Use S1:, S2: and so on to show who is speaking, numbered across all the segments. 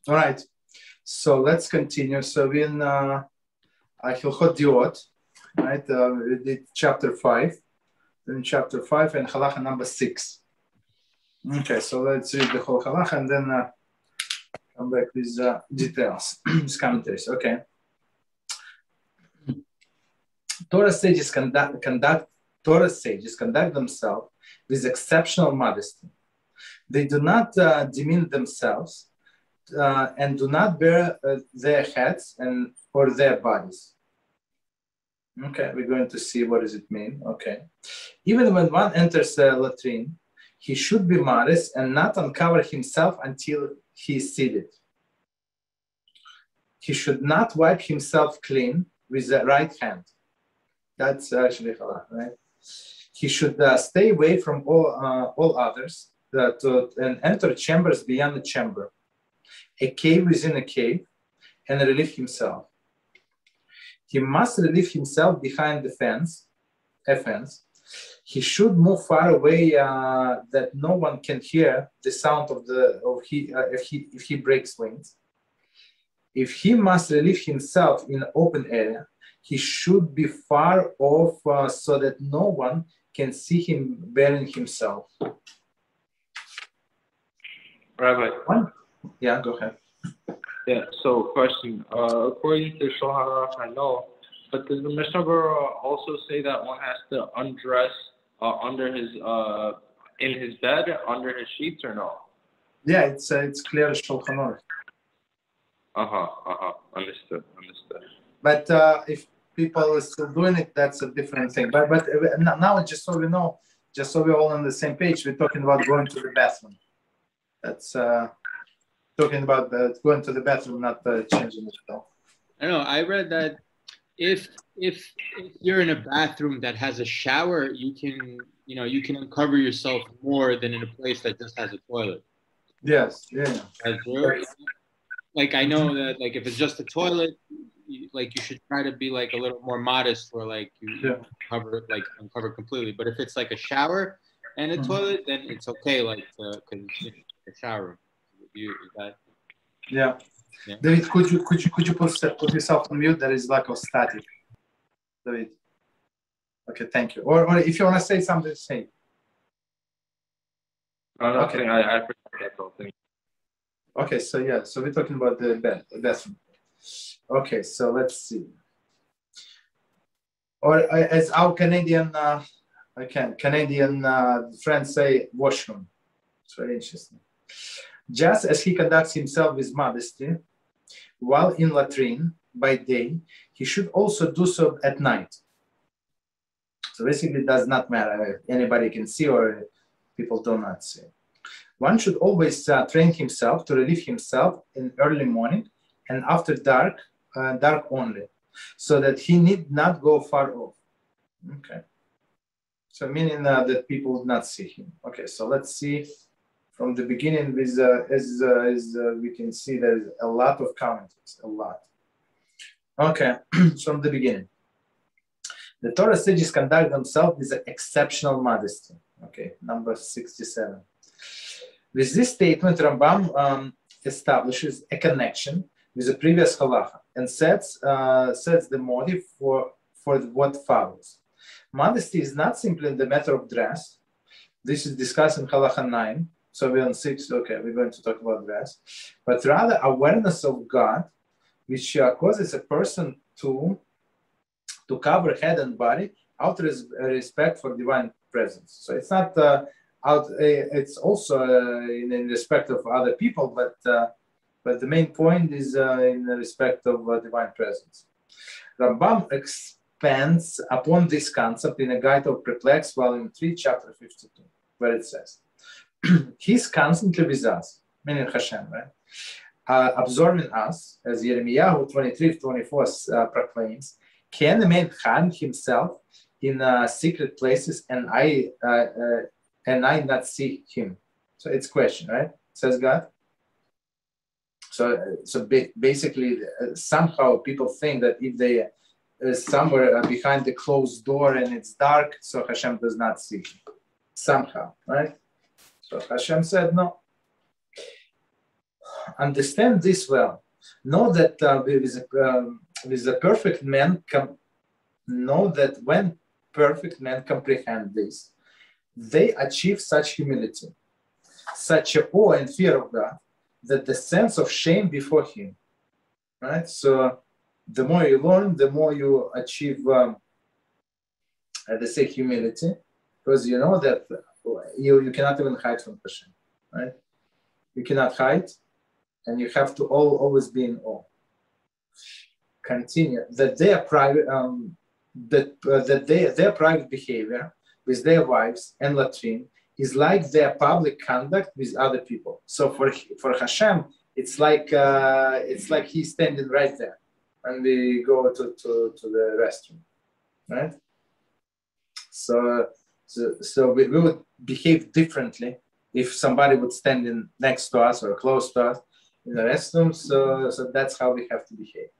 S1: All right. So let's continue. So we're in Hilchot Diot, right? We did chapter 5. Then chapter 5 and Halachah number 6. Okay, so let's read the whole Halachah and then come back with details, with commentaries. Okay. Torah sages conduct themselves with exceptional modesty. They do not demean themselves and do not bare their heads or their bodies. Okay, we're going to see what does it mean. Okay. Even when one enters a latrine, he should be modest and not uncover himself until he is seated. He should not wipe himself clean with the right hand. That's actually halakha, right? He should stay away from all others and enter chambers beyond the chamber, a cave within a cave, and relieve himself. He must relieve himself behind the fence, a fence. He should move far away that no one can hear the sound if he breaks wings. If he must relieve himself in an open area, he should be far off so that no one can see him burying himself.
S2: Rabbi.
S1: Yeah, go ahead.
S2: Yeah, so question. According to Shulchan I know, but does the Mishnah also say that one has to undress under his in his bed, under his sheets, or no?
S1: Yeah, it's clear Shulchan.
S2: Understood.
S1: But if people are still doing it, that's a different thing. But now, just so we know, just so we're all on the same page, we're talking about going to the bathroom. That's talking about going to the bathroom, not changing it at all.
S3: I know. I read that if you're in a bathroom that has a shower, you can uncover yourself more than in a place that just has a toilet.
S1: Yes. Yeah.
S3: That's true. Like I know that like if it's just a toilet, you should try to be like a little more modest, where like you uncover completely. But if it's like a shower and a toilet, then it's okay, like because it's a shower.
S1: Yeah. David, could you put yourself on mute? There is lack of static. David. Okay, thank you. Or if you want to say something, say.
S2: Okay. I forgot that whole thing.
S1: Okay, so we're talking about the bathroom. Okay, so let's see. Or as our Canadian friends say, washroom. It's very interesting. Just as he conducts himself with modesty while in latrine by day, he should also do so at night. So basically, it does not matter if anybody can see or people do not see. One should always train himself to relieve himself in early morning and after dark only, so that he need not go far off. Okay. So meaning that people would not see him. Okay, so let's see from the beginning with as we can see there's a lot of commentaries, a lot. Okay, from the beginning. The Torah sages conduct themselves with exceptional modesty. Okay, number 67. With this statement, Rambam establishes a connection with the previous halachah and sets the motive for what follows. Modesty is not simply the matter of dress. This is discussed in Halachah 9. So we're on 6. Okay, we're going to talk about dress, but rather awareness of God, which causes a person to cover head and body out of respect for divine presence. So it's not it's also in respect of other people, but the main point is in respect of divine presence. Rambam expands upon this concept in a Guide of Perplexed, Volume 3, Chapter 52, where it says, He's constantly with us, meaning Hashem, right? Absorbing us, as Yirmiyahu 23:24 proclaims, can a man hide himself in secret places and I not see him? So it's a question, right? Says God. So basically, somehow people think that if they somewhere behind the closed door and it's dark, so Hashem does not see him. Somehow, right? So Hashem said no. understand this well. Know that with a perfect man, know that when perfect men comprehend this, they achieve such humility, such a awe and fear of God, that the sense of shame before Him, right? So the more you learn, the more you achieve, they say, humility, because you know that you cannot even hide from Hashem, right? You cannot hide, and you have to always be in awe. Continue that their private their private behavior with their wives and latrine is like their public conduct with other people. So for Hashem, it's like He's standing right there, and we go to the restroom, right? So we would behave differently if somebody would stand in next to us or close to us in the restroom. So that's how we have to behave.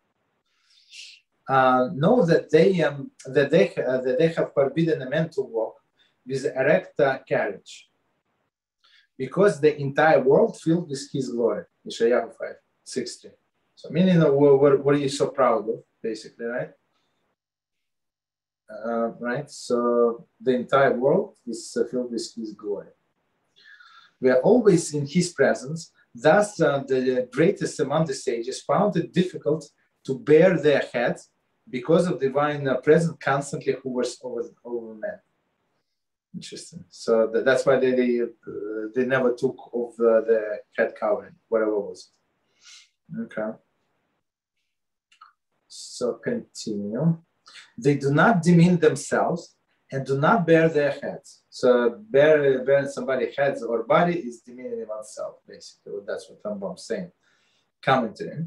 S1: Know that they have forbidden a man to walk with erect carriage, because the entire world filled with His glory. Yeshayahu 5:60. So meaning, what are you so proud of, basically, right? Right. So the entire world is filled with His glory. We are always in His presence. Thus, the greatest among the sages found it difficult to bear their heads, because of divine presence constantly hovers over men. Interesting. So that's why they never took off the head covering, whatever was it. Okay. So continue. They do not demean themselves and do not bare their heads. So bearing somebody's heads or body is demeaning oneself, basically. That's what Rambam is saying. Commentary.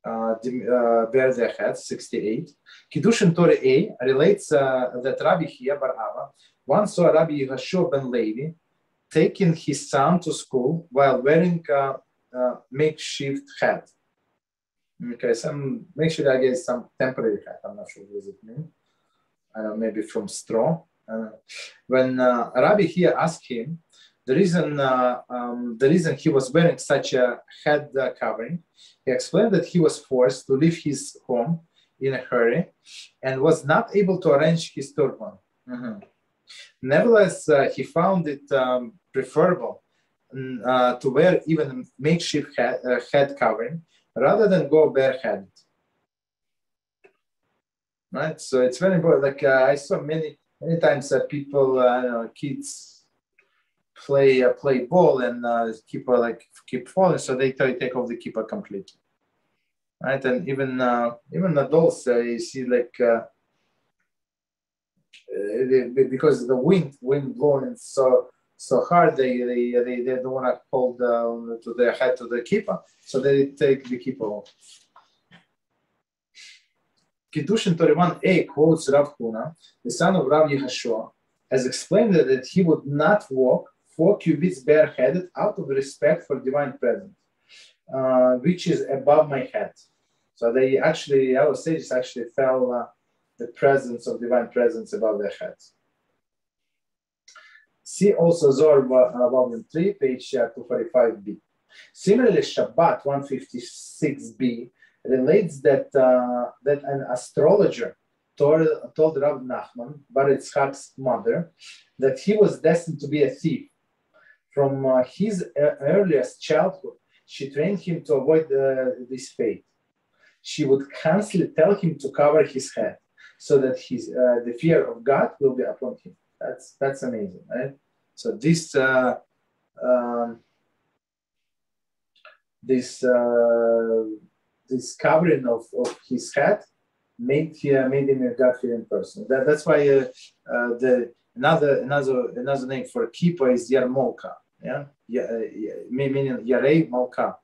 S1: Bear their heads, 68. Kiddushin Torah A relates that Rabbi Hiya bar Abba once saw Rabbi Yehoshua ben Leib taking his son to school while wearing a makeshift hat. Okay, some makeshift, I guess, some temporary hat. I'm not sure what does it mean. I don't know, maybe from straw. When Rabbi Hiya asked him the reason he was wearing such a head covering, he explained that he was forced to leave his home in a hurry and was not able to arrange his turban. Nevertheless, he found it preferable to wear even a makeshift head covering rather than go bareheaded. Right? So it's very important. Like I saw many times people, kids, play ball and keep falling, so they take off the kippah completely, right? And even adults, you see, because the wind blowing so hard, they don't want to hold to their head to the kippah, so they take the kippah off. Kiddushin Torah 1a quotes Rav Huna, the son of Rav Yehoshua, has explained that he would not walk 4 cubits bareheaded out of respect for divine presence, which is above my head. So our sages actually felt the presence of divine presence above their heads. See also Zohar volume 3, page 245b. Similarly, Shabbat 156b relates that an astrologer told Rav Nachman, Bar Yitzchak's mother, that he was destined to be a thief. From his earliest childhood, she trained him to avoid this fate. She would constantly tell him to cover his head, so that the fear of God will be upon him. That's amazing, right? So this covering of his head made him a God-fearing person. That's why another name for kippah is yarmulka. Meaning yarei malka.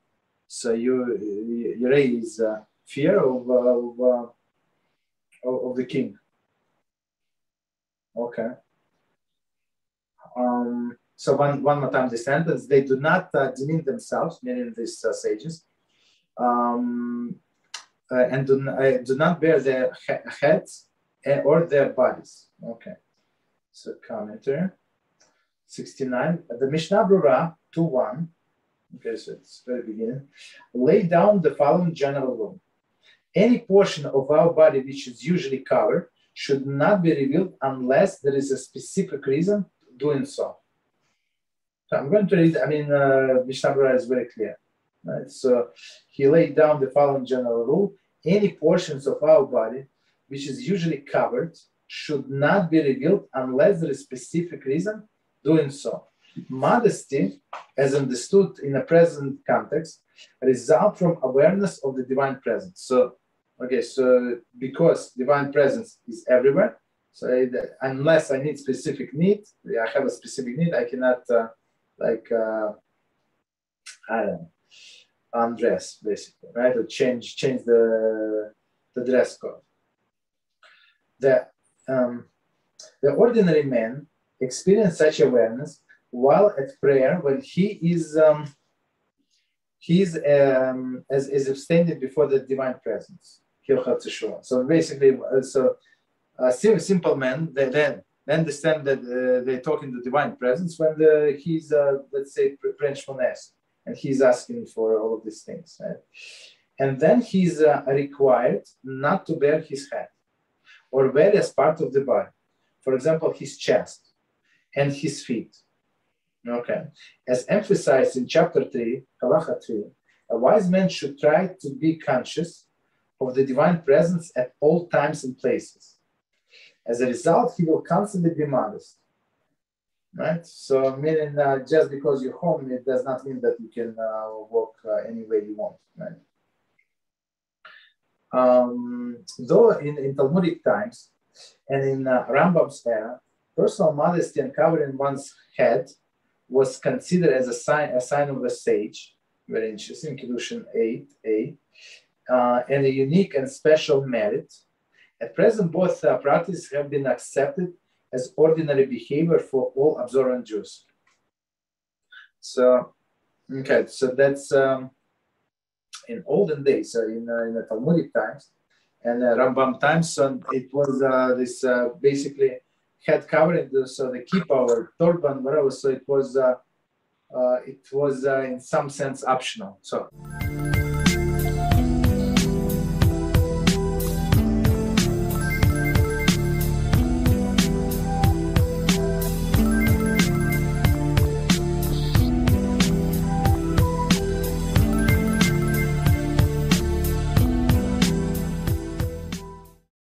S1: So yarei is fear of the king. Okay. So one more time the sentence: they do not demean themselves, meaning these sages, and do not bear their heads or their bodies. Okay. So commentary 69. The Mishnah Brura 2:1. Okay, so it's very beginning. Lay down the following general rule. Any portion of our body which is usually covered should not be revealed unless there is a specific reason doing so. So I'm going to read, Mishnah Berurah is very clear. Right? So he laid down the following general rule. Any portions of our body which is usually covered should not be revealed unless there is a specific reason doing so. Modesty, as understood in a present context, results from awareness of the divine presence. So because divine presence is everywhere, so unless I need specific need, I have a specific need, I cannot undress, basically, right? Or change the dress code. The ordinary man experiences such awareness while at prayer when he is as abstaining before the divine presence. Hilchot. So basically, simple man, they understand that they're talking the divine presence when he's let's say praying Shmones, and he's asking for all of these things, right? And then he's required not to bare his head or various parts of the body, for example, his chest and his feet. Okay, as emphasized in chapter 3, Halachah 3, a wise man should try to be conscious of the divine presence at all times and places. As a result, he will constantly be modest. Right? So, meaning just because you're home, it does not mean that you can walk any way you want. Right? Though in Talmudic times and in Rambam's era, personal modesty and covering one's head was considered as a sign of a sage, very interesting, Kiddushin 8a, and a unique and special merit. At present, both practices have been accepted as ordinary behavior for all observant Jews. So, okay, so that's in olden days, in the Talmudic times and Rambam times, so it was this basically head covering, so the kippah or turban, whatever. So it was in some sense optional. So.